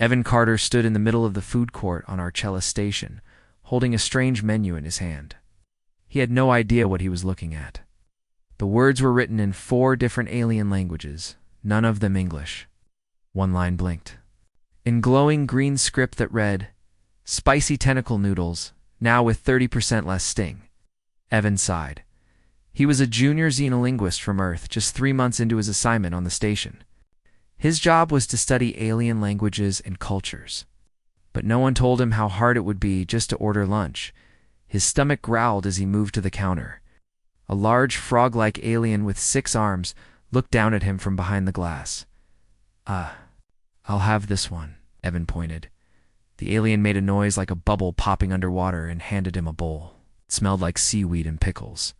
Evan Carter stood in the middle of the food court on Archella Station, holding a strange menu in his hand. He had no idea what he was looking at. The words were written in 4 different alien languages, none of them English. One line blinked. In glowing green script that read, "Spicy tentacle noodles, now with 30% less sting." Evan sighed. He was a junior xenolinguist from Earth, just 3 months into his assignment on the station. His job was to study alien languages and cultures. But no one told him how hard it would be just to order lunch. His stomach growled as he moved to the counter. A large frog-like alien with 6 arms looked down at him from behind the glass. I'll have this one," Evan pointed. The alien made a noise like a bubble popping underwater and handed him a bowl. It smelled like seaweed and pickles.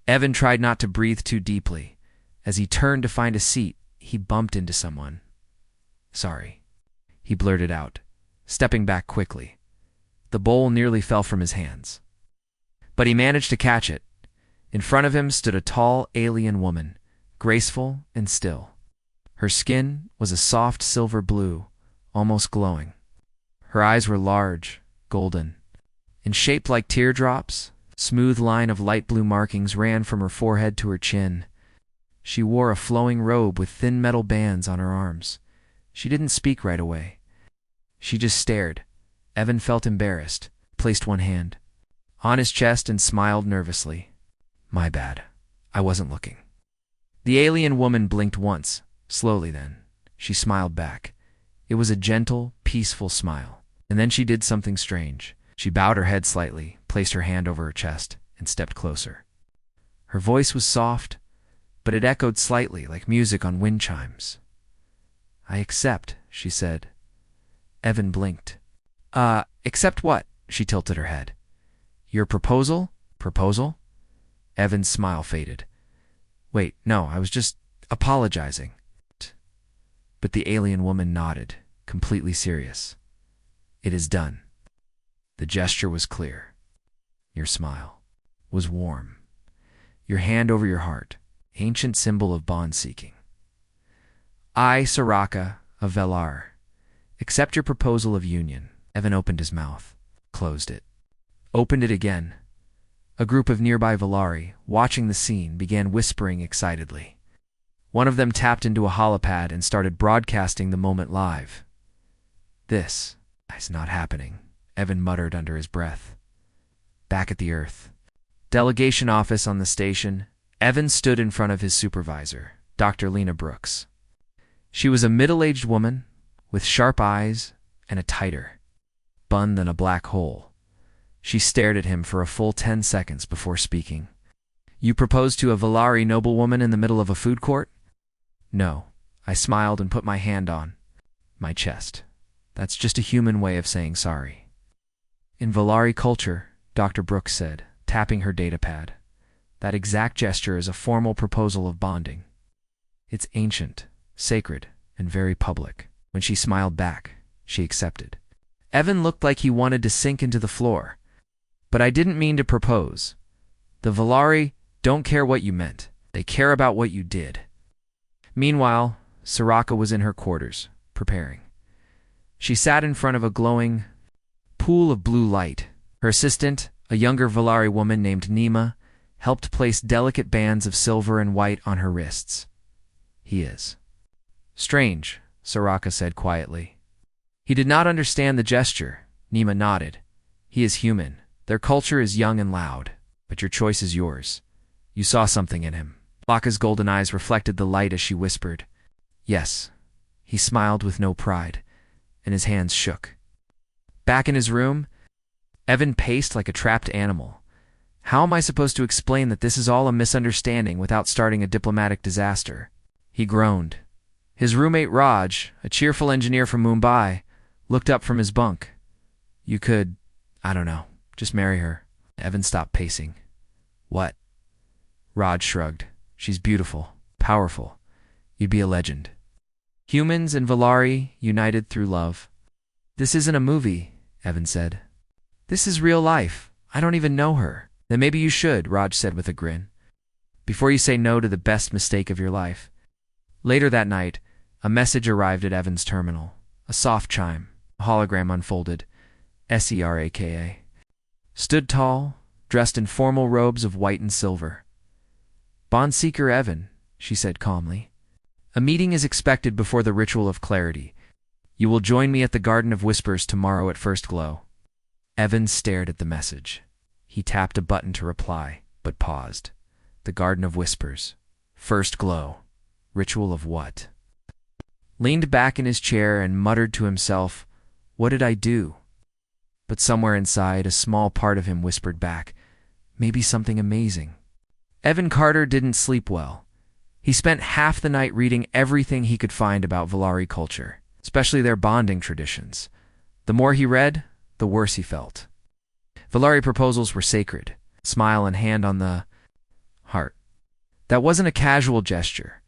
Evan tried not to breathe too deeply. As he turned to find a seat, he bumped into someone. "Sorry," he blurted out, stepping back quickly. The bowl nearly fell from his hands. But he managed to catch it. In front of him stood a tall alien woman, graceful and still. Her skin was a soft silver blue, almost glowing. Her eyes were large, golden. And shaped like teardrops, a smooth line of light blue markings ran from her forehead to her chin. She wore a flowing robe with thin metal bands on her arms. She didn't speak right away. She just stared. Evan felt embarrassed, placed one hand on his chest and smiled nervously. "My bad. I wasn't looking." The alien woman blinked once, slowly then. She smiled back. It was a gentle, peaceful smile. And then she did something strange. She bowed her head slightly, placed her hand over her chest, and stepped closer. Her voice was soft, but it echoed slightly like music on wind chimes. "I accept," she said. Evan blinked. Accept what?" She tilted her head. "Your proposal?" "Proposal?" Evan's smile faded. "Wait, no, I was just apologizing." But the alien woman nodded, completely serious. "It is done." The gesture was clear. Your smile was warm. Your hand over your heart, ancient symbol of bond-seeking. "I, Soraka, of Velar, accept your proposal of union." Evan opened his mouth, closed it, opened it again. A group of nearby Velari, watching the scene, began whispering excitedly. One of them tapped into a holopad and started broadcasting the moment live. "This is not happening," Evan muttered under his breath. Back at the Earth delegation office on the station, Evan stood in front of his supervisor, Dr. Lena Brooks. She was a middle-aged woman with sharp eyes and a tighter bun than a black hole. She stared at him for a full 10 seconds before speaking. "You proposed to a Velari noblewoman in the middle of a food court?" "No." I smiled and put my hand on my chest. "That's just a human way of saying sorry." "In Velari culture," Dr. Brooks said, tapping her datapad, "that exact gesture is a formal proposal of bonding. It's ancient, sacred, and very public." When she smiled back, she accepted. Evan looked like he wanted to sink into the floor. "But I didn't mean to propose. The Velari don't care what you meant. They care about what you did." Meanwhile, Soraka was in her quarters, preparing. She sat in front of a glowing pool of blue light. Her assistant, a younger Velari woman named Nima, helped place delicate bands of silver and white on her wrists. "He is." "Strange," Soraka said quietly. He did not understand the gesture. Nima nodded. "He is human. Their culture is young and loud, but your choice is yours. You saw something in him." Soraka's golden eyes reflected the light as she whispered, "Yes." He smiled with no pride, and his hands shook. Back in his room, Evan paced like a trapped animal. How am I supposed to explain that this is all a misunderstanding without starting a diplomatic disaster? He groaned. His roommate Raj, a cheerful engineer from Mumbai, looked up from his bunk. "You could, I don't know, just marry her." Evan stopped pacing. "What?" Raj shrugged. "She's beautiful, powerful. You'd be a legend. Humans and Velari united through love." "This isn't a movie," Evan said. "This is real life. I don't even know her." "Then maybe you should," Raj said with a grin, "before you say no to the best mistake of your life." Later that night, a message arrived at Evan's terminal. A soft chime, a hologram unfolded. Seraka. Stood tall, dressed in formal robes of white and silver. Bond Seeker Evan, she said calmly. A meeting is expected before the ritual of clarity. You will join me at the Garden of Whispers tomorrow at first glow. Evan stared at the message. He tapped a button to reply, but paused. The Garden of Whispers. First glow. Ritual of what? Leaned back in his chair and muttered to himself, "What did I do?" But somewhere inside, a small part of him whispered back, "Maybe something amazing." Evan Carter didn't sleep well. He spent half the night reading everything he could find about Valari culture, especially their bonding traditions. The more he read, the worse he felt. Valari proposals were sacred. Smile and hand on the heart. That wasn't a casual gesture.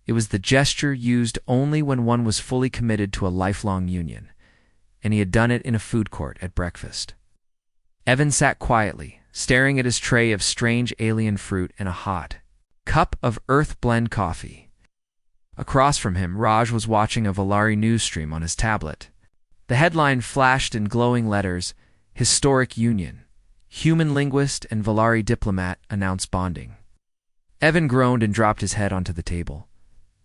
It was the gesture used only when one was fully committed to a lifelong union, and he had done it in a food court at breakfast. Evan sat quietly, staring at his tray of strange alien fruit and a hot cup of Earth Blend coffee. Across from him, Raj was watching a Valari news stream on his tablet. The headline flashed in glowing letters, "Historic Union. Human linguist and Valari diplomat announce bonding." Evan groaned and dropped his head onto the table.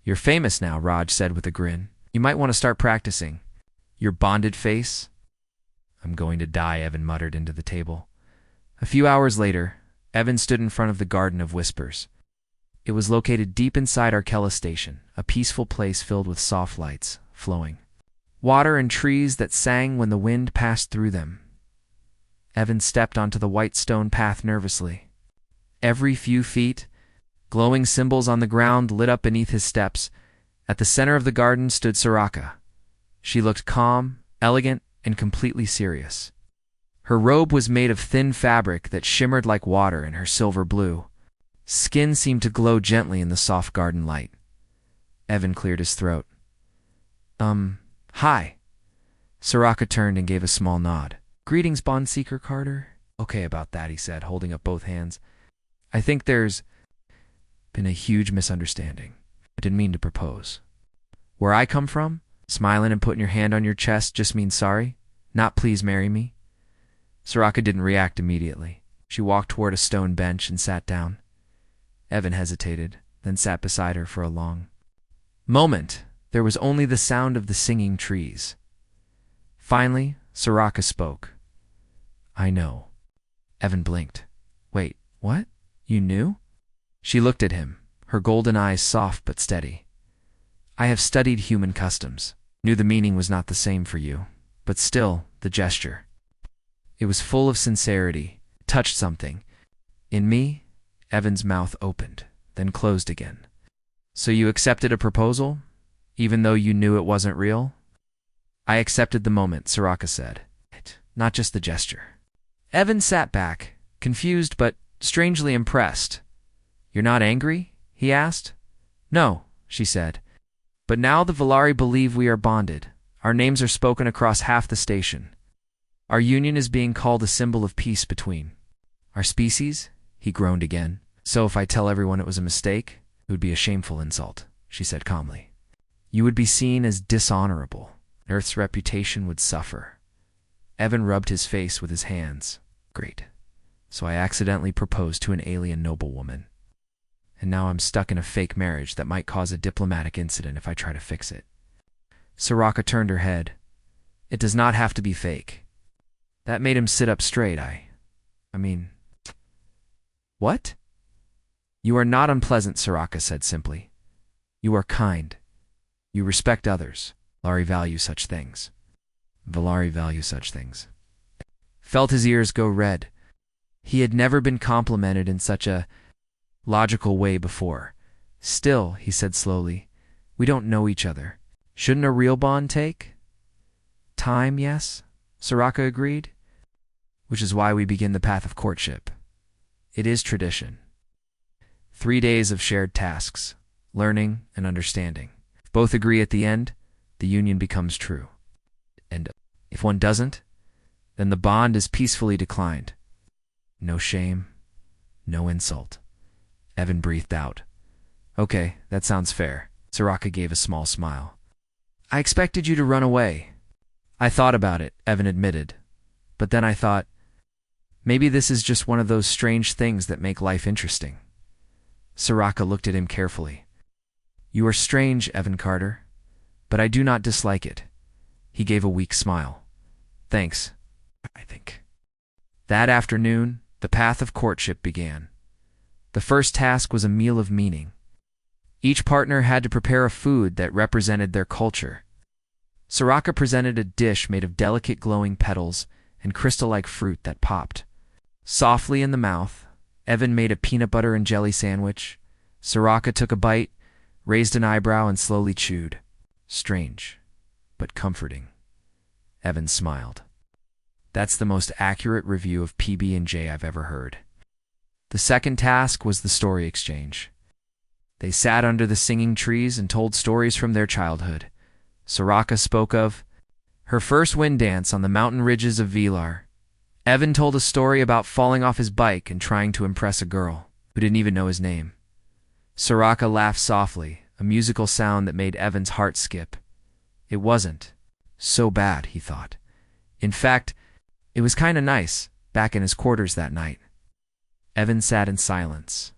"You're famous now," Raj said with a grin. "You might want to start practicing. Your bonded face?" "I'm going to die," Evan muttered into the table. A few hours later, Evan stood in front of the Garden of Whispers. It was located deep inside Arkella Station, a peaceful place filled with soft lights, flowing water and trees that sang when the wind passed through them. Evan stepped onto the white stone path nervously. Every few feet, glowing symbols on the ground lit up beneath his steps. At the center of the garden stood Soraka. She looked calm, elegant, and completely serious. Her robe was made of thin fabric that shimmered like water in her silver blue. Skin seemed to glow gently in the soft garden light. Evan cleared his throat. Hi." Soraka turned and gave a small nod. "Greetings, Bond Seeker Carter." "Okay about that," he said, holding up both hands. "I think there's been a huge misunderstanding. I didn't mean to propose. Where I come from, smiling and putting your hand on your chest just means sorry, not please marry me." Soraka didn't react immediately. She walked toward a stone bench and sat down. Evan hesitated, then sat beside her for a long moment. There was only the sound of the singing trees. Finally, Soraka spoke. "I know." Evan blinked. "Wait, what? You knew?" She looked at him, her golden eyes soft but steady. "I have studied human customs. Knew the meaning was not the same for you, but still, the gesture. It was full of sincerity, touched something. In me." Evan's mouth opened, then closed again. "So you accepted a proposal, even though you knew it wasn't real?" "I accepted the moment," Soraka said. "Not just the gesture." Evan sat back, confused but strangely impressed. "You're not angry?" he asked. "No," she said. "But now the Valari believe we are bonded. Our names are spoken across half the station. Our union is being called a symbol of peace between our species." He groaned again. "So if I tell everyone it was a mistake, it would be a shameful insult," she said calmly. "You would be seen as dishonorable. Earth's reputation would suffer." Evan rubbed his face with his hands. "Great. So I accidentally proposed to an alien noblewoman. And now I'm stuck in a fake marriage that might cause a diplomatic incident if I try to fix it." Soraka turned her head. "It does not have to be fake." That made him sit up straight. I mean... "What?" "You are not unpleasant," Soraka said simply. "You are kind. You respect others. Valari value such things." Valari value such things. Felt his ears go red. He had never been complimented in such a logical way before. "Still," he said slowly, "we don't know each other. Shouldn't a real bond take time?" "Yes," Soraka agreed. "Which is why we begin the path of courtship. It is tradition. 3 days of shared tasks, learning and understanding. If both agree at the end, the union becomes true. And if one doesn't, then the bond is peacefully declined. No shame, no insult." Evan breathed out. "Okay, that sounds fair." Soraka gave a small smile. I expected you to run away. I thought about it, Evan admitted. But then I thought, maybe this is just one of those strange things that make life interesting. Soraka looked at him carefully. You are strange, Evan Carter, but I do not dislike it. He gave a weak smile. Thanks, I think. That afternoon, the path of courtship began. The first task was a meal of meaning. Each partner had to prepare a food that represented their culture. Soraka presented a dish made of delicate glowing petals and crystal-like fruit that popped. Softly in the mouth, Evan made a peanut butter and jelly sandwich. Soraka took a bite, raised an eyebrow, and slowly chewed. Strange, but comforting. Evan smiled. That's the most accurate review of PB&J I've ever heard. The second task was the story exchange. They sat under the singing trees and told stories from their childhood. Soraka spoke of her first wind dance on the mountain ridges of Vilar. Evan told a story about falling off his bike and trying to impress a girl who didn't even know his name. Soraka laughed softly, a musical sound that made Evan's heart skip. It wasn't so bad, he thought. In fact, it was kinda nice, back in his quarters that night. Evan sat in silence.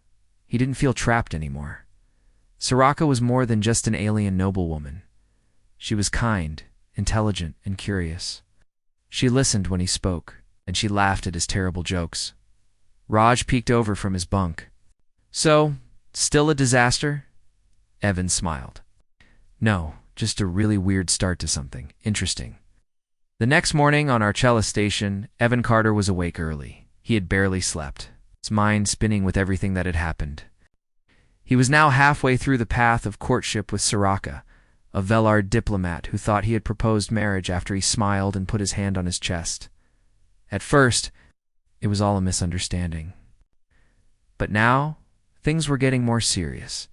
He didn't feel trapped anymore. Soraka was more than just an alien noblewoman. She was kind, intelligent, and curious. She listened when he spoke, and she laughed at his terrible jokes. Raj peeked over from his bunk. So, still a disaster? Evan smiled. No, just a really weird start to something interesting. The next morning on Archella Station, Evan Carter was awake early. He had barely slept, his mind spinning with everything that had happened. He was now halfway through the path of courtship with Soraka, a Velar diplomat who thought he had proposed marriage after he smiled and put his hand on his chest. At first, it was all a misunderstanding. But now, things were getting more serious.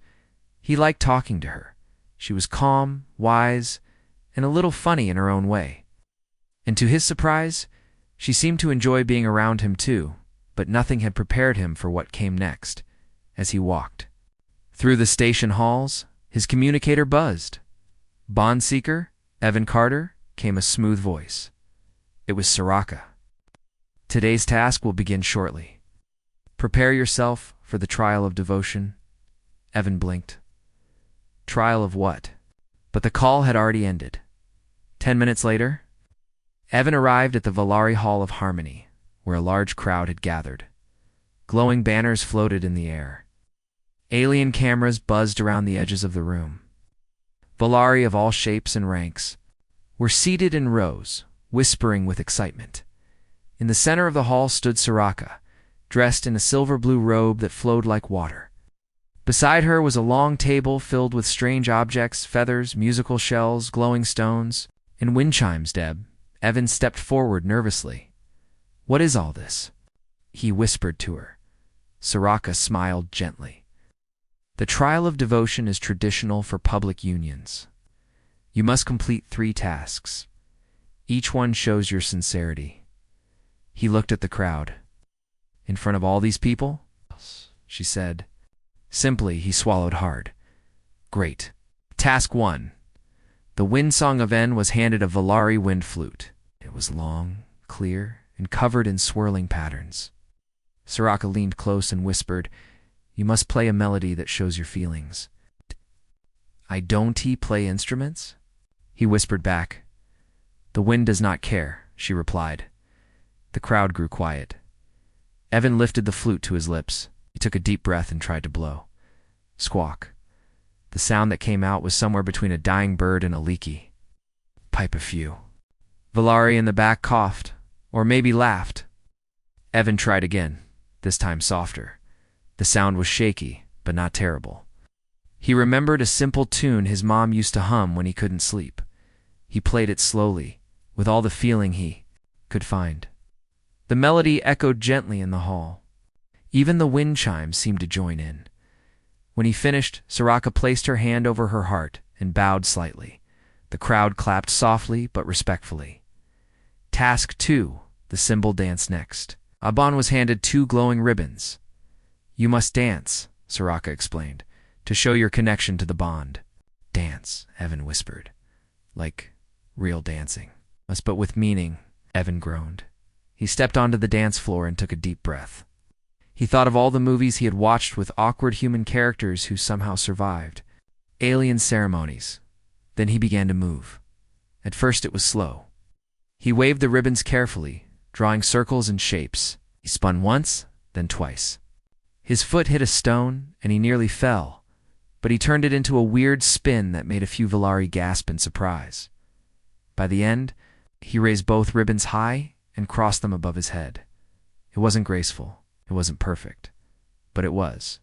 He liked talking to her. She was calm, wise, and a little funny in her own way. And to his surprise, she seemed to enjoy being around him too, but nothing had prepared him for what came next. As he walked through the station halls, his communicator buzzed. Bond seeker, Evan Carter, came a smooth voice. It was Soraka. Today's task will begin shortly. Prepare yourself for the trial of devotion. Evan blinked. Trial of what? But the call had already ended. 10 minutes later, Evan arrived at the Valari Hall of Harmony, where a large crowd had gathered. Glowing banners floated in the air. Alien cameras buzzed around the edges of the room. Valari of all shapes and ranks were seated in rows, whispering with excitement. In the center of the hall stood Soraka, dressed in a silver-blue robe that flowed like water. Beside her was a long table filled with strange objects, feathers, musical shells, glowing stones, and wind chimes. Evan stepped forward nervously. What is all this? He whispered to her. Soraka smiled gently. The trial of devotion is traditional for public unions. You must complete 3 tasks. Each one shows your sincerity. He looked at the crowd. In front of all these people? She said. Simply, he swallowed hard. Great. Task 1. The wind song of N was handed a Valari wind flute. It was long, clear, and covered in swirling patterns. Soraka leaned close and whispered, You must play a melody that shows your feelings. I don't play instruments? He whispered back. The wind does not care, she replied. The crowd grew quiet. Evan lifted the flute to his lips. He took a deep breath and tried to blow. Squawk. The sound that came out was somewhere between a dying bird and a leaky. Pipe a few. Valari in the back coughed, or maybe laughed. Evan tried again, this time softer. The sound was shaky, but not terrible. He remembered a simple tune his mom used to hum when he couldn't sleep. He played it slowly, with all the feeling he could find. The melody echoed gently in the hall. Even the wind chimes seemed to join in. When he finished, Soraka placed her hand over her heart and bowed slightly. The crowd clapped softly but respectfully. Task 2, the cymbal dance next. Aban was handed 2 glowing ribbons. You must dance, Soraka explained, to show your connection to the bond. Dance, Evan whispered. like real dancing. But with meaning, Evan groaned. He stepped onto the dance floor and took a deep breath. He thought of all the movies he had watched with awkward human characters who somehow survived. Alien ceremonies. Then he began to move. At first it was slow. He waved the ribbons carefully, drawing circles and shapes. He spun once, then twice. His foot hit a stone, and he nearly fell, but he turned it into a weird spin that made a few Valari gasp in surprise. By the end, he raised both ribbons high and crossed them above his head. It wasn't graceful, it wasn't perfect, but it was.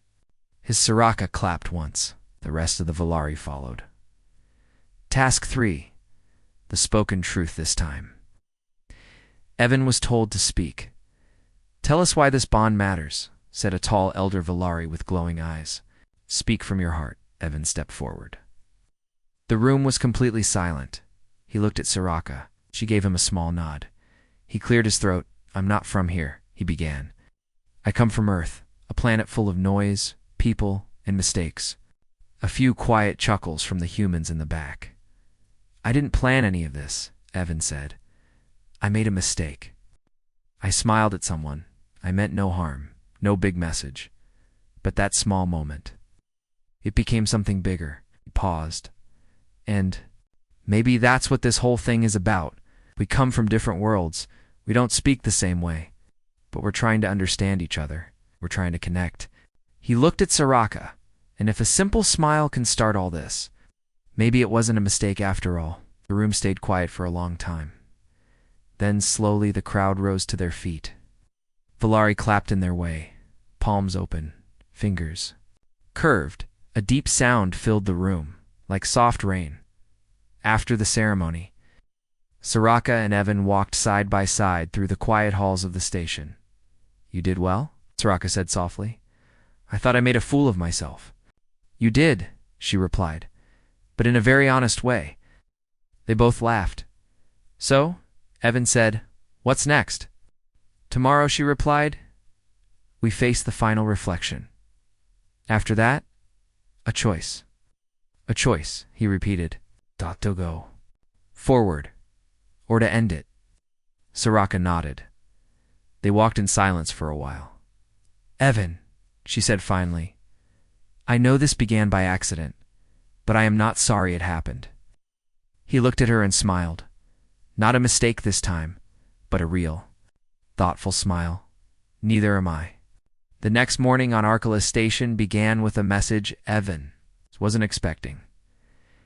His Soraka clapped once. The rest of the Valari followed. Task 3. The spoken truth this time. Evan was told to speak. "Tell us why this bond matters," said a tall elder Valari with glowing eyes. "Speak from your heart," Evan stepped forward. The room was completely silent. He looked at Soraka. She gave him a small nod. He cleared his throat. "I'm not from here," he began. "I come from Earth, a planet full of noise, people, and mistakes." A few quiet chuckles from the humans in the back. "I didn't plan any of this," Evan said. "I made a mistake. I smiled at someone. I meant no harm, no big message. But that small moment, it became something bigger." He paused. "And maybe that's what this whole thing is about. We come from different worlds. We don't speak the same way. But we're trying to understand each other. We're trying to connect." He looked at Soraka. And if a simple smile can start all this, maybe it wasn't a mistake after all. The room stayed quiet for a long time. Then slowly the crowd rose to their feet. Valari clapped in their way, palms open, fingers curved. A deep sound filled the room, like soft rain. After the ceremony, Soraka and Evan walked side by side through the quiet halls of the station. "You did well," Soraka said softly. "I thought I made a fool of myself." "You did," she replied, "but in a very honest way." They both laughed. "So," Evan said, "what's next?" "Tomorrow," she replied, "we face the final reflection. After that, a choice." "A choice," he repeated. "To go forward, or to end it." Soraka nodded. They walked in silence for a while. "Evan," she said finally, "I know this began by accident, but I am not sorry it happened." He looked at her and smiled. Not a mistake this time, but a real, thoughtful smile. "Neither am I." The next morning on Arcala Station began with a message Evan wasn't expecting.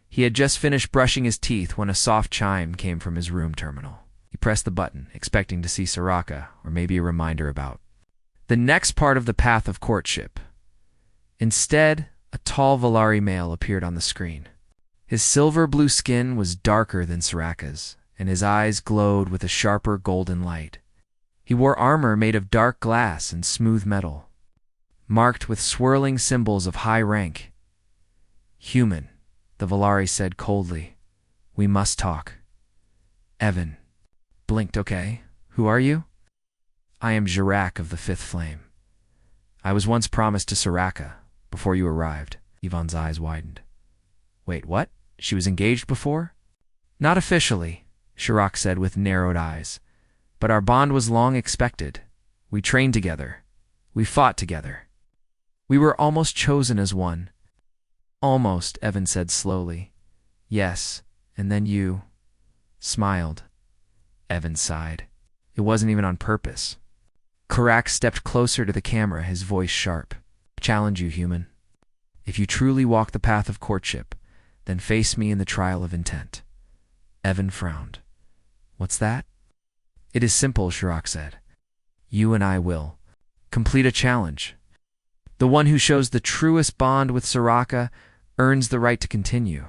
He had just finished brushing his teeth when a soft chime came from his room terminal. He pressed the button, expecting to see Soraka, or maybe a reminder about the next part of the path of courtship. Instead, a tall Valari male appeared on the screen. His silver-blue skin was darker than Soraka's, and his eyes glowed with a sharper golden light. He wore armor made of dark glass and smooth metal, marked with swirling symbols of high rank. "Human," the Valari said coldly. "We must talk." Evan blinked. "Okay, who are you?" "I am Jirak of the Fifth Flame. I was once promised to Soraka before you arrived." Ivan's eyes widened. "Wait, what? She was engaged before?" "Not officially," Jirak said with narrowed eyes. "But our bond was long expected. We trained together. We fought together. We were almost chosen as one." "Almost," Evan said slowly. "Yes, and then you smiled." Evan sighed. "It wasn't even on purpose." Karak stepped closer to the camera, his voice sharp. "Challenge you, human. If you truly walk the path of courtship, then face me in the trial of intent." Evan frowned. "What's that?" "It is simple," Jirak said. "You and I will complete a challenge. The one who shows the truest bond with Soraka earns the right to continue.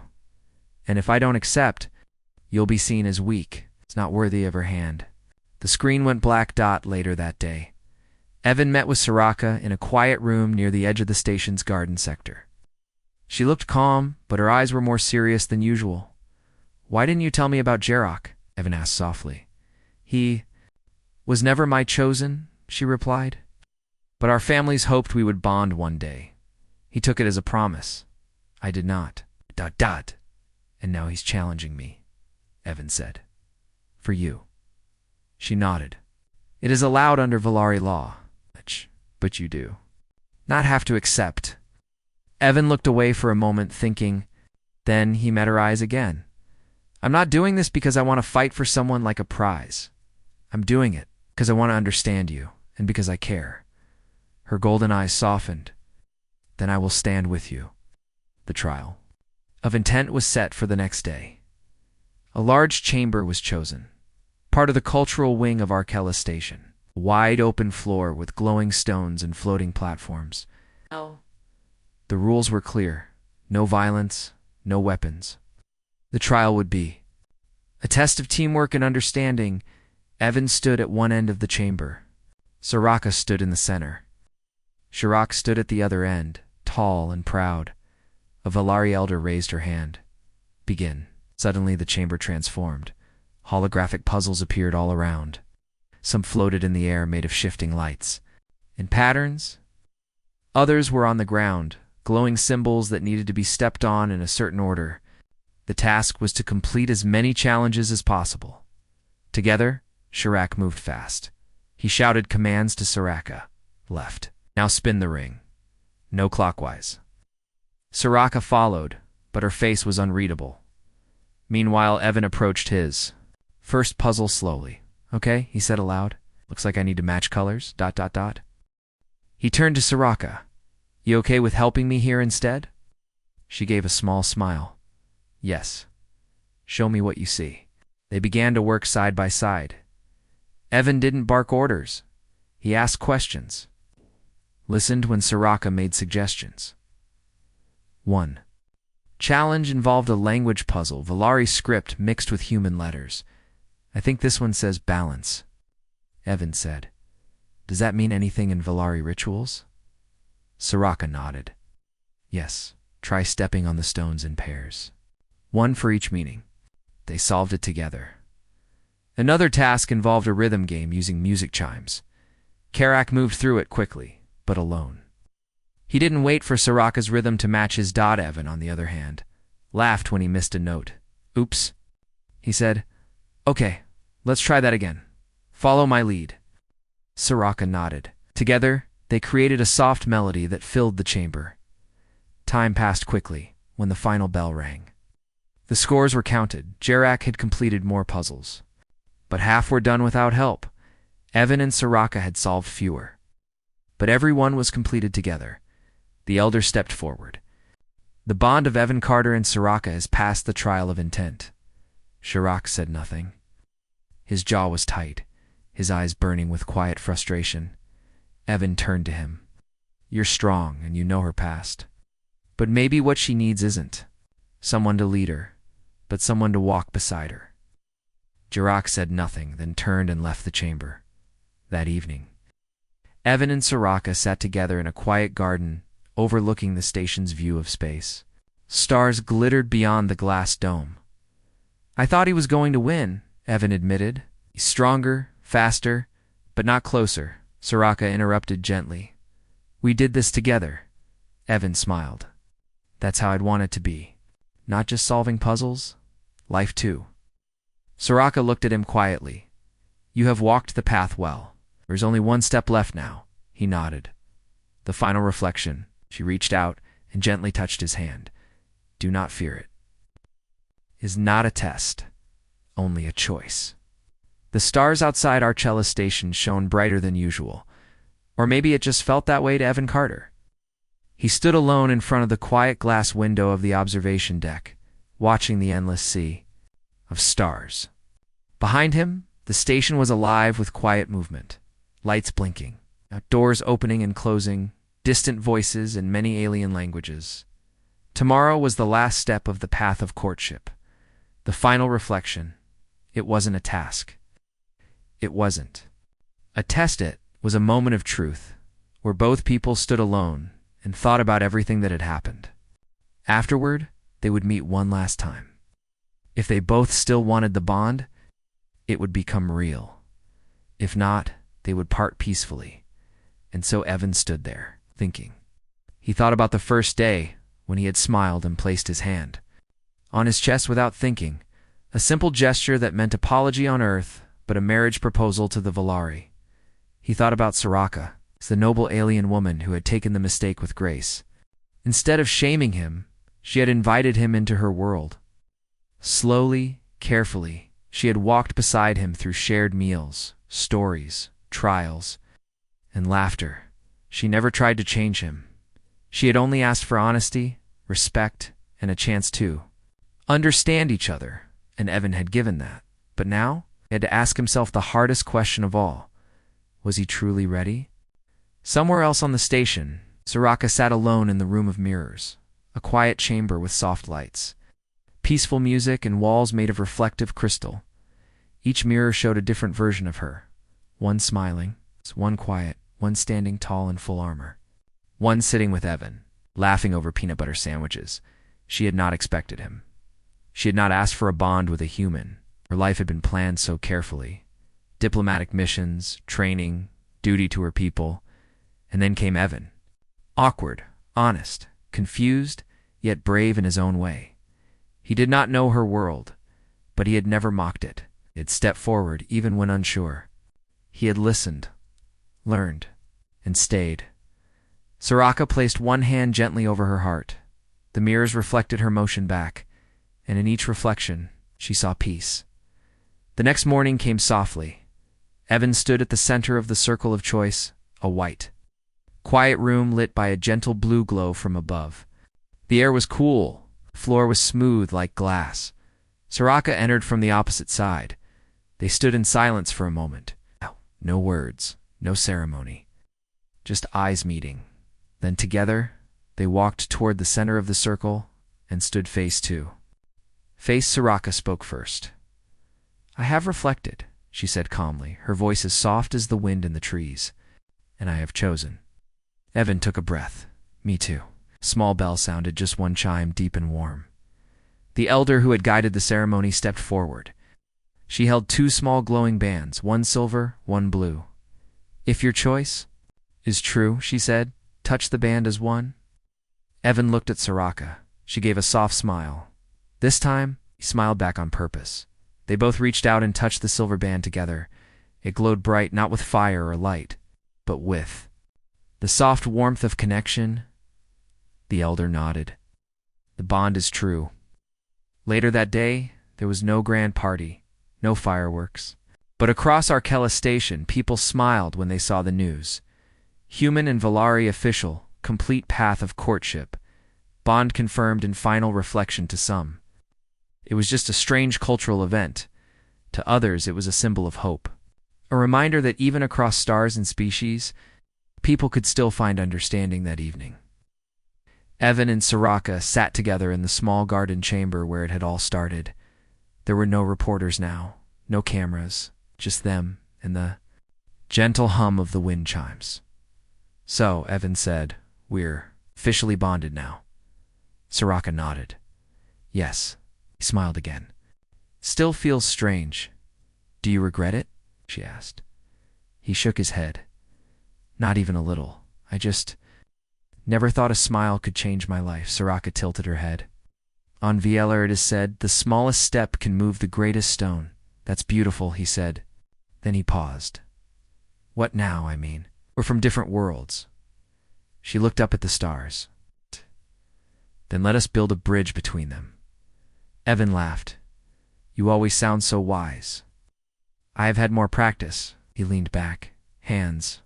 And if I don't accept, you'll be seen as weak. It's not worthy of her hand." The screen went black dot later that day. Evan met with Soraka in a quiet room near the edge of the station's garden sector. She looked calm, but her eyes were more serious than usual. "Why didn't you tell me about Jirak?" Evan asked softly. "He was never my chosen," she replied. "But our families hoped we would bond one day. He took it as a promise. I did not. And now he's challenging me." Evan said. For you. She nodded. It is allowed under Valari law. But you do not have to accept. Evan looked away for a moment, thinking. Then he met her eyes again. I'm not doing this because I want to fight for someone like a prize. I'm doing it because I want to understand you and because I care. Her golden eyes softened. Then I will stand with you. The trial of intent was set for the next day. A large chamber was chosen, part of the cultural wing of Arkella Station. A wide open floor with glowing stones and floating platforms. The rules were clear. No violence, no weapons. The trial would be a test of teamwork and understanding. Evan stood at one end of the chamber. Soraka stood in the center. Shirak stood at the other end, tall and proud. A Valari elder raised her hand. Begin. Suddenly the chamber transformed. Holographic puzzles appeared all around. Some floated in the air made of shifting lights. In patterns, others were on the ground, glowing symbols that needed to be stepped on in a certain order. The task was to complete as many challenges as possible. Together, Shirak moved fast. He shouted commands to Soraka. Left. Now spin the ring. No clockwise. Soraka followed, but her face was unreadable. Meanwhile, Evan approached his. First puzzle slowly. Okay, he said aloud. Looks like I need to match colors. ... He turned to Soraka. You okay with helping me here instead? She gave a small smile. Yes. Show me what you see. They began to work side by side. Evan didn't bark orders. He asked questions. Listened when Soraka made suggestions. 1. Challenge involved a language puzzle, Valari script mixed with human letters. I think this one says balance. Evan said. Does that mean anything in Valari rituals? Soraka nodded. Yes, try stepping on the stones in pairs. One for each meaning. They solved it together. Another task involved a rhythm game using music chimes. Karak moved through it quickly, but alone. He didn't wait for Soraka's rhythm to match his. Evan, on the other hand, laughed when he missed a note. Oops, he said. Okay, let's try that again. Follow my lead. Soraka nodded. Together, they created a soft melody that filled the chamber. Time passed quickly when the final bell rang. The scores were counted. Jarak had completed more puzzles. But half were done without help. Evan and Soraka had solved fewer. But every one was completed together. The elder stepped forward. The bond of Evan Carter and Soraka has passed the trial of intent. Shirak said nothing. His jaw was tight, his eyes burning with quiet frustration. Evan turned to him. You're strong and you know her past. But maybe what she needs isn't someone to lead her, but someone to walk beside her. Jarak said nothing, then turned and left the chamber. That evening, Evan and Soraka sat together in a quiet garden overlooking the station's view of space. Stars glittered beyond the glass dome. I thought he was going to win, Evan admitted. He's stronger, faster, but not closer, Soraka interrupted gently. We did this together. Evan smiled. That's how I'd want it to be. Not just solving puzzles, life too. Soraka looked at him quietly. You have walked the path well. There's only one step left now, he nodded. The final reflection. She reached out and gently touched his hand. Do not fear it. Is not a test, only a choice. The stars outside Arkella Station shone brighter than usual. Or maybe it just felt that way to Evan Carter. He stood alone in front of the quiet glass window of the observation deck, watching the endless sea of stars. Behind him, the station was alive with quiet movement, lights blinking, doors opening and closing, distant voices in many alien languages. Tomorrow was the last step of the path of courtship. The final reflection. It wasn't a task. It wasn't a test. It was a moment of truth, where both people stood alone and thought about everything that had happened. Afterward, they would meet one last time. If they both still wanted the bond, it would become real. If not, they would part peacefully. And so Evan stood there, thinking. He thought about the first day when he had smiled and placed his hand on his chest without thinking, A simple gesture that meant apology on Earth, but a marriage proposal to the Valari. He thought about Soraka, the noble alien woman who had taken the mistake with grace. Instead of shaming him, she had invited him into her world. Slowly, carefully, she had walked beside him through shared meals, stories, trials, and laughter. She never tried to change him. She had only asked for honesty, respect, and a chance to understand each other, and Evan had given that. But now, he had to ask himself the hardest question of all. Was he truly ready? Somewhere else on the station, Soraka sat alone in the room of mirrors, a quiet chamber with soft lights, peaceful music, and walls made of reflective crystal. Each mirror showed a different version of her. One smiling, one quiet, one standing tall in full armor. One sitting with Evan, laughing over peanut butter sandwiches. She had not expected him. She had not asked for a bond with a human. Her life had been planned so carefully. Diplomatic missions, training, duty to her people. And then came Evan. Awkward, honest, confused, yet brave in his own way. He did not know her world, but he had never mocked it. He had stepped forward even when unsure. He had listened, learned, and stayed. Soraka placed one hand gently over her heart. The mirrors reflected her motion back, and in each reflection, she saw peace. The next morning came softly. Evan stood at the center of the circle of choice, a white, quiet room lit by a gentle blue glow from above. The air was cool, the floor was smooth like glass. Soraka entered from the opposite side. They stood in silence for a moment. No words, no ceremony, just eyes meeting. Then together, they walked toward the center of the circle and stood face to face. Soraka spoke first. "I have reflected," she said calmly, her voice as soft as the wind in the trees, "and I have chosen." Evan took a breath. Me too. Small bell sounded, just one chime, deep and warm. The elder who had guided the ceremony stepped forward. She held two small glowing bands, one silver, one blue. "If your choice is true," she said, "touch the band as one." Evan looked at Soraka. She gave a soft smile. This time, he smiled back on purpose. They both reached out and touched the silver band together. It glowed bright, not with fire or light, but with the soft warmth of connection. The elder nodded. "The bond is true." Later that day, there was no grand party, no fireworks. But across Arkella Station, people smiled when they saw the news. Human and Valari official, complete path of courtship. Bond confirmed in final reflection to some. It was just a strange cultural event. To others, it was a symbol of hope. A reminder that even across stars and species, people could still find understanding that evening. Evan and Soraka sat together in the small garden chamber where it had all started. There were no reporters now, no cameras, just them and the gentle hum of the wind chimes. "So," Evan said, "we're officially bonded now." Soraka nodded. "Yes." He smiled again. "Still feels strange. Do you regret it?" she asked. He shook his head. "Not even a little. I just never thought a smile could change my life." Soraka tilted her head. "On Vieller it is said, the smallest step can move the greatest stone." "That's beautiful," he said. Then he paused. "What now, I mean? We're from different worlds." She looked up at the stars. "Then let us build a bridge between them." Evan laughed. "You always sound so wise." "I have had more practice." He leaned back, hands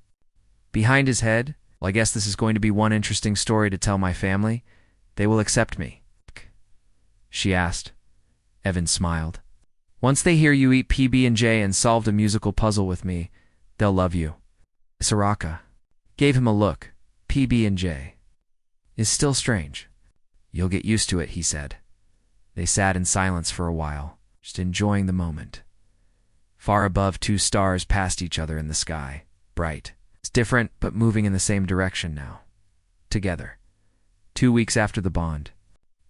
behind his head. "Well, I guess this is going to be one interesting story to tell my family. They will accept me?" she asked. Evan smiled. "Once they hear you eat PB&J and solved a musical puzzle with me, they'll love you." Soraka gave him a look. "PB&J is still strange." "You'll get used to it," he said. They sat in silence for a while, just enjoying the moment. Far above, two stars passed each other in the sky, bright. It's different, but moving in the same direction now. Together. 2 weeks after the bond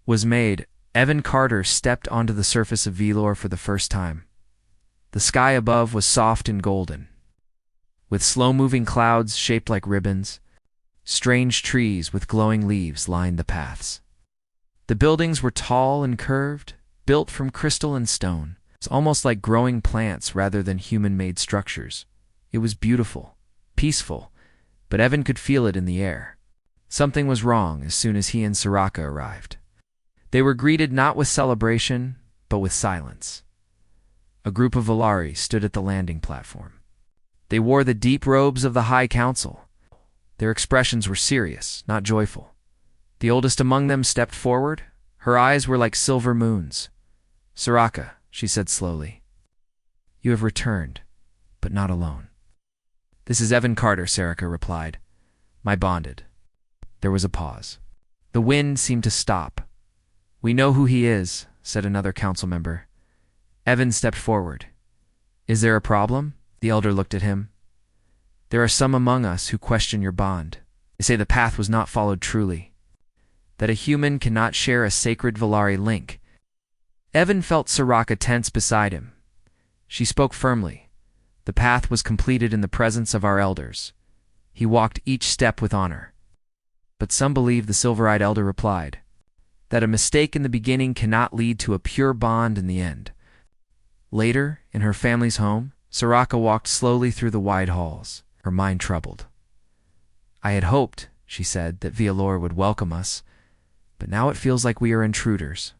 was made, Evan Carter stepped onto the surface of Velor for the first time. The sky above was soft and golden, with slow-moving clouds shaped like ribbons. Strange trees with glowing leaves lined the paths. The buildings were tall and curved, built from crystal and stone. It's almost like growing plants rather than human-made structures. It was beautiful, peaceful, but Evan could feel it in the air. Something was wrong as soon as he and Soraka arrived. They were greeted not with celebration, but with silence. A group of Valari stood at the landing platform. They wore the deep robes of the High Council. Their expressions were serious, not joyful. The oldest among them stepped forward. Her eyes were like silver moons. "Soraka," she said slowly, "you have returned, but not alone." "This is Evan Carter," Soraka replied. "My bonded." There was a pause. The wind seemed to stop. "We know who he is," said another council member. Evan stepped forward. "Is there a problem?" The elder looked at him. "There are some among us who question your bond. They say the path was not followed truly, that a human cannot share a sacred Valari link." Evan felt Soraka tense beside him. She spoke firmly. "The path was completed in the presence of our elders. He walked each step with honor." "But some believe," the silver-eyed elder replied, "that a mistake in the beginning cannot lead to a pure bond in the end." Later, in her family's home, Soraka walked slowly through the wide halls, her mind troubled. "I had hoped," she said, "that Vialor would welcome us, but now it feels like we are intruders."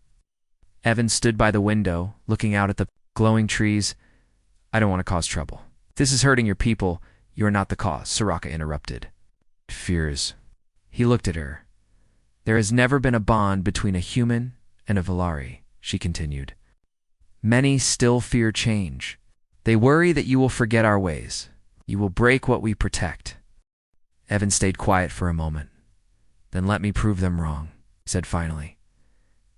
Evan stood by the window, looking out at the glowing trees. "I don't want to cause trouble. If this is hurting your people, you are not the cause," Soraka interrupted. "Fears." He looked at her. "There has never been a bond between a human and a Valari," she continued. "Many still fear change. They worry that you will forget our ways. You will break what we protect." Evan stayed quiet for a moment. "Then let me prove them wrong," he said finally.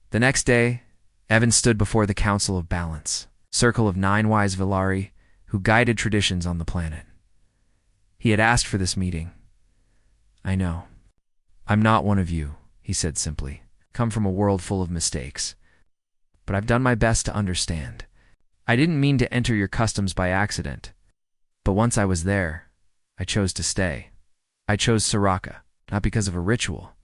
The next day, Evan stood before the Council of Balance, a circle of 9 wise Valari who guided traditions on the planet. He had asked for this meeting. "I know. I'm not one of you," he said simply. "Come from a world full of mistakes. But I've done my best to understand. I didn't mean to enter your customs by accident. But once I was there, I chose to stay. I chose Soraka, not because of a ritual,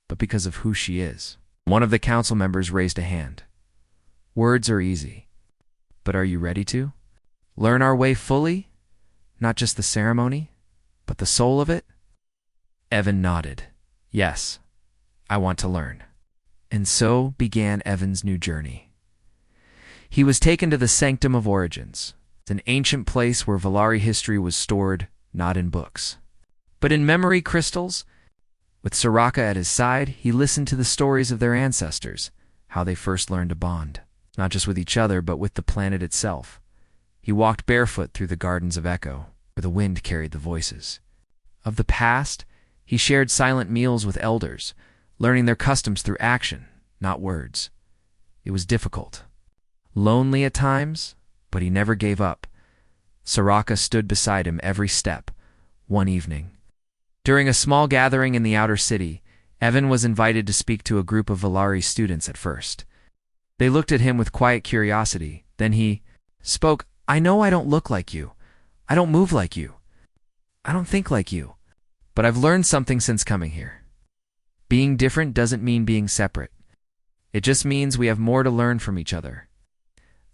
but because of who she is." One of the council members raised a hand. "Words are easy, but are you ready to learn our way fully? Not just the ceremony, but the soul of it?" Evan nodded. "Yes, I want to learn." And so began Evan's new journey. He was taken to the Sanctum of Origins, an ancient place where Valari history was stored, not in books, but in memory crystals. With Soraka at his side, he listened to the stories of their ancestors, how they first learned to bond, not just with each other, but with the planet itself. He walked barefoot through the gardens of Echo, where the wind carried the voices of the past. He shared silent meals with elders, learning their customs through action, not words. It was difficult, lonely at times, but he never gave up. Soraka stood beside him every step. One evening, during a small gathering in the outer city, Evan was invited to speak to a group of Valari students at first. They looked at him with quiet curiosity. Then he spoke. "I know I don't look like you. I don't move like you. I don't think like you. But I've learned something since coming here. Being different doesn't mean being separate. It just means we have more to learn from each other."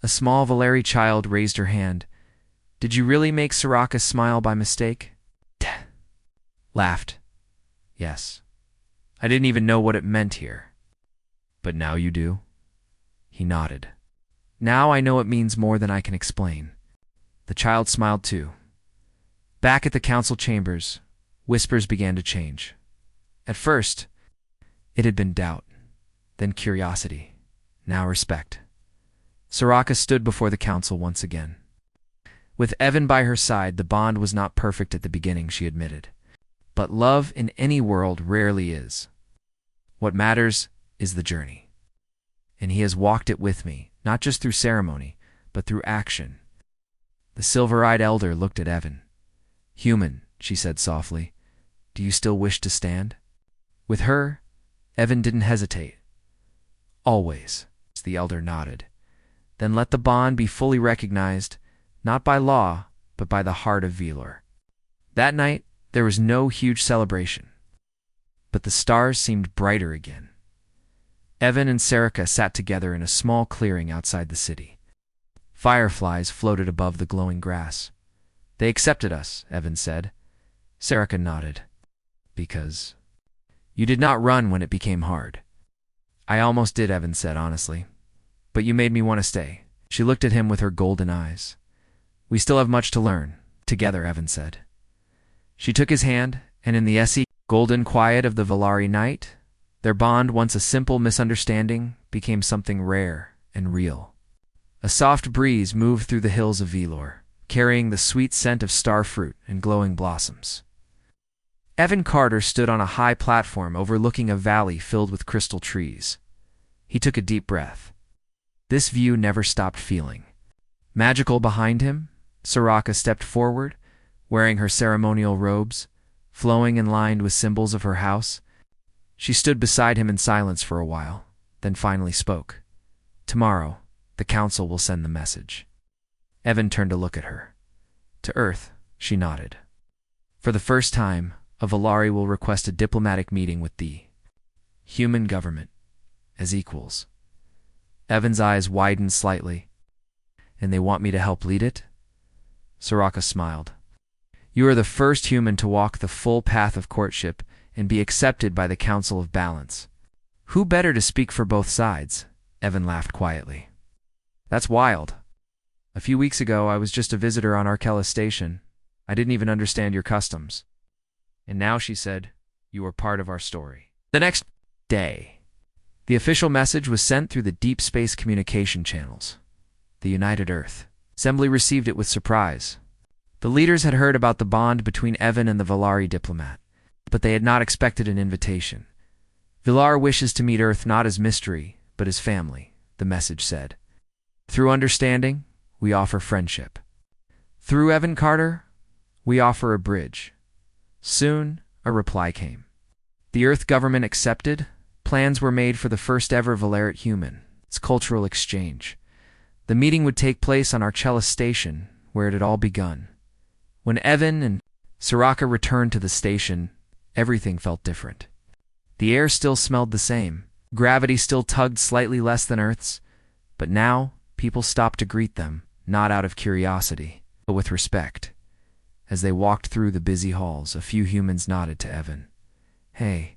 A small Valari child raised her hand. "Did you really make Soraka smile by mistake?" Laughed. "Yes. I didn't even know what it meant here. But now you do?" He nodded. "Now I know it means more than I can explain." The child smiled too. Back at the council chambers, whispers began to change. At first, it had been doubt, then curiosity, now respect. Soraka stood before the council once again. With Evan by her side, the bond was not perfect at the beginning, she admitted. But love in any world rarely is. What matters is the journey. And he has walked it with me, not just through ceremony, but through action. The silver-eyed elder looked at Evan. "Human," she said softly, "do you still wish to stand?" With her, Evan didn't hesitate. "Always," the elder nodded. "Then let the bond be fully recognized, not by law, but by the heart of Velor." That night, there was no huge celebration, but the stars seemed brighter again. Evan and Sarika sat together in a small clearing outside the city. Fireflies floated above the glowing grass. They accepted us, Evan said. Sarika nodded. Because you did not run when it became hard. I almost did, Evan said honestly. But you made me want to stay. She looked at him with her golden eyes. We still have much to learn. Together, Evan said. She took his hand, and in the golden quiet of the Valari night, their bond, once a simple misunderstanding, became something rare and real. A soft breeze moved through the hills of Velor, carrying the sweet scent of starfruit and glowing blossoms. Evan Carter stood on a high platform overlooking a valley filled with crystal trees. He took a deep breath. This view never stopped feeling magical. Behind him, Sarika stepped forward, wearing her ceremonial robes, flowing and lined with symbols of her house. She stood beside him in silence for a while, then finally spoke. Tomorrow, the council will send the message. Evan turned to look at her. To Earth, she nodded. For the first time, a Valari will request a diplomatic meeting with the human government as equals. Evan's eyes widened slightly. And they want me to help lead it? Sarika smiled. You are the first human to walk the full path of courtship and be accepted by the Council of Balance. Who better to speak for both sides? Evan laughed quietly. That's wild. A few weeks ago, I was just a visitor on Arkella Station. I didn't even understand your customs. And now, she said, you are part of our story. The next day, the official message was sent through the deep space communication channels. The United Earth Assembly received it with surprise. The leaders had heard about the bond between Evan and the Valari diplomat, but they had not expected an invitation. Valar wishes to meet Earth not as mystery, but as family, the message said. Through understanding, we offer friendship. Through Evan Carter, we offer a bridge. Soon, a reply came. The Earth government accepted. Plans were made for the first ever Valarit human, its cultural exchange. The meeting would take place on Arkella Station, where it had all begun. When Evan and Sarika returned to the station, everything felt different. The air still smelled the same. Gravity still tugged slightly less than Earth's. But now, people stopped to greet them, not out of curiosity, but with respect. As they walked through the busy halls, a few humans nodded to Evan. Hey,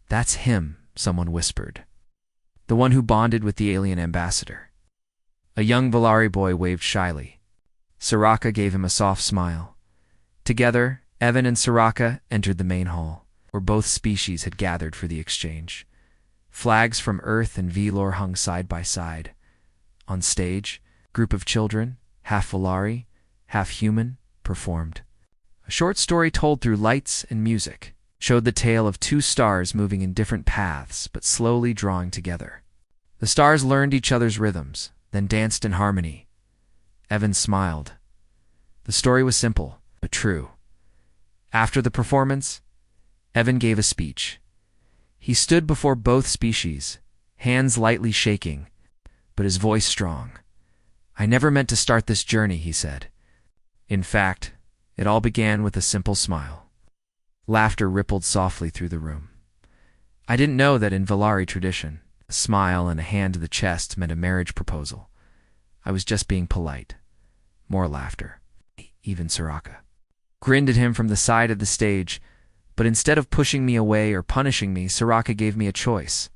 that's him, someone whispered. The one who bonded with the alien ambassador. A young Valari boy waved shyly. Sarika gave him a soft smile. Together, Evan and Sarika entered the main hall, where both species had gathered for the exchange. Flags from Earth and Velor hung side by side. On stage, a group of children, half Valari, half human, performed. A short story told through lights and music showed the tale of two stars moving in different paths but slowly drawing together. The stars learned each other's rhythms, then danced in harmony. Evan smiled. The story was simple, but true. After the performance, Evan gave a speech. He stood before both species, hands lightly shaking, but his voice strong. I never meant to start this journey, he said. In fact, it all began with a simple smile. Laughter rippled softly through the room. I didn't know that in Valari tradition, a smile and a hand to the chest meant a marriage proposal. I was just being polite. More laughter. Even Sarika grinned at him from the side of the stage, but instead of pushing me away or punishing me, Sarika gave me a choice.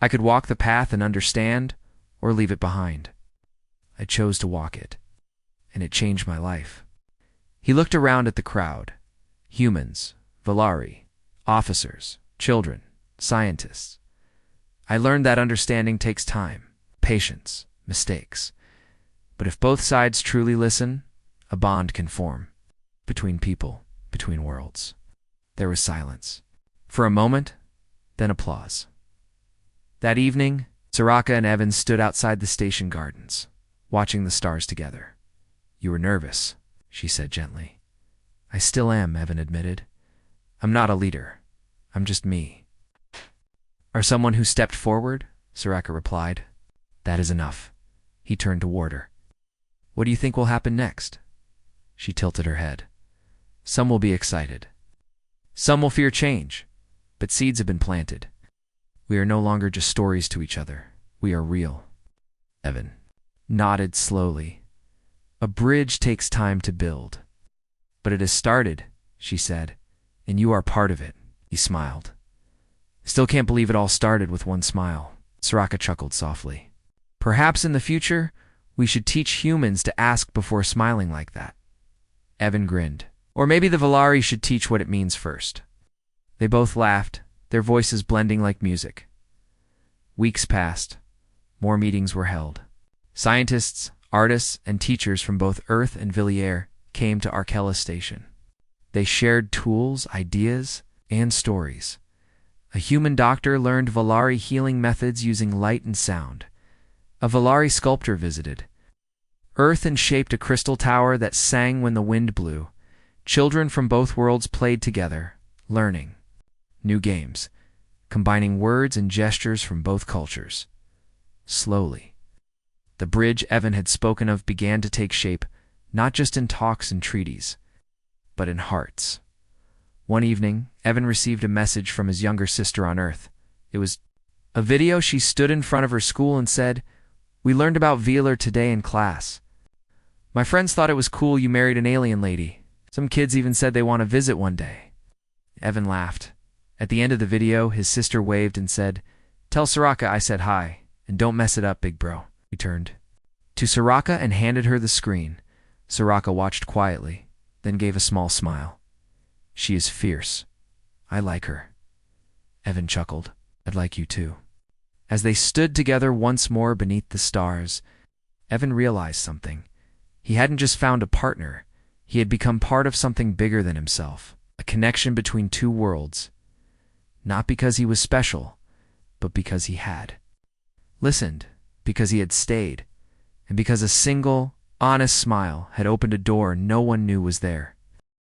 I could walk the path and understand, or leave it behind. I chose to walk it, and it changed my life. He looked around at the crowd. Humans, Valari, officers, children, scientists. I learned that understanding takes time, patience, mistakes. But if both sides truly listen, a bond can form. Between people, between worlds. There was silence. For a moment, then applause. That evening, Sarika and Evan stood outside the station gardens, watching the stars together. You were nervous, she said gently. I still am, Evan admitted. I'm not a leader. I'm just me. Or someone who stepped forward, Sarika replied. That is enough. He turned toward her. What do you think will happen next? She tilted her head. Some will be excited. Some will fear change, but seeds have been planted. We are no longer just stories to each other. We are real. Evan nodded slowly. A bridge takes time to build. But it has started, she said, and you are part of it. He smiled. Still can't believe it all started with one smile. Soraka chuckled softly. Perhaps in the future, we should teach humans to ask before smiling like that. Evan grinned. Or maybe the Valari should teach what it means first. They both laughed, their voices blending like music. Weeks passed. More meetings were held. Scientists, artists, and teachers from both Earth and Villiers came to Arkella Station. They shared tools, ideas, and stories. A human doctor learned Valari healing methods using light and sound. A Valari sculptor visited. Earth shaped a crystal tower that sang when the wind blew. Children from both worlds played together, learning. New games, combining words and gestures from both cultures. Slowly, the bridge Evan had spoken of began to take shape, not just in talks and treaties, but in hearts. One evening, Evan received a message from his younger sister on Earth. It was a video. She stood in front of her school and said, "We learned about Wheeler today in class. My friends thought it was cool you married an alien lady. Some kids even said they want to visit one day." Evan laughed. At the end of the video, his sister waved and said, "Tell Soraka I said hi, and don't mess it up, big bro." He turned to Soraka and handed her the screen. Soraka watched quietly, then gave a small smile. She is fierce. I like her. Evan chuckled. I'd like you too. As they stood together once more beneath the stars, Evan realized something. He hadn't just found a partner. He had become part of something bigger than himself, a connection between two worlds. Not because he was special, but because he had listened, because he had stayed, and because a single, honest smile had opened a door no one knew was there.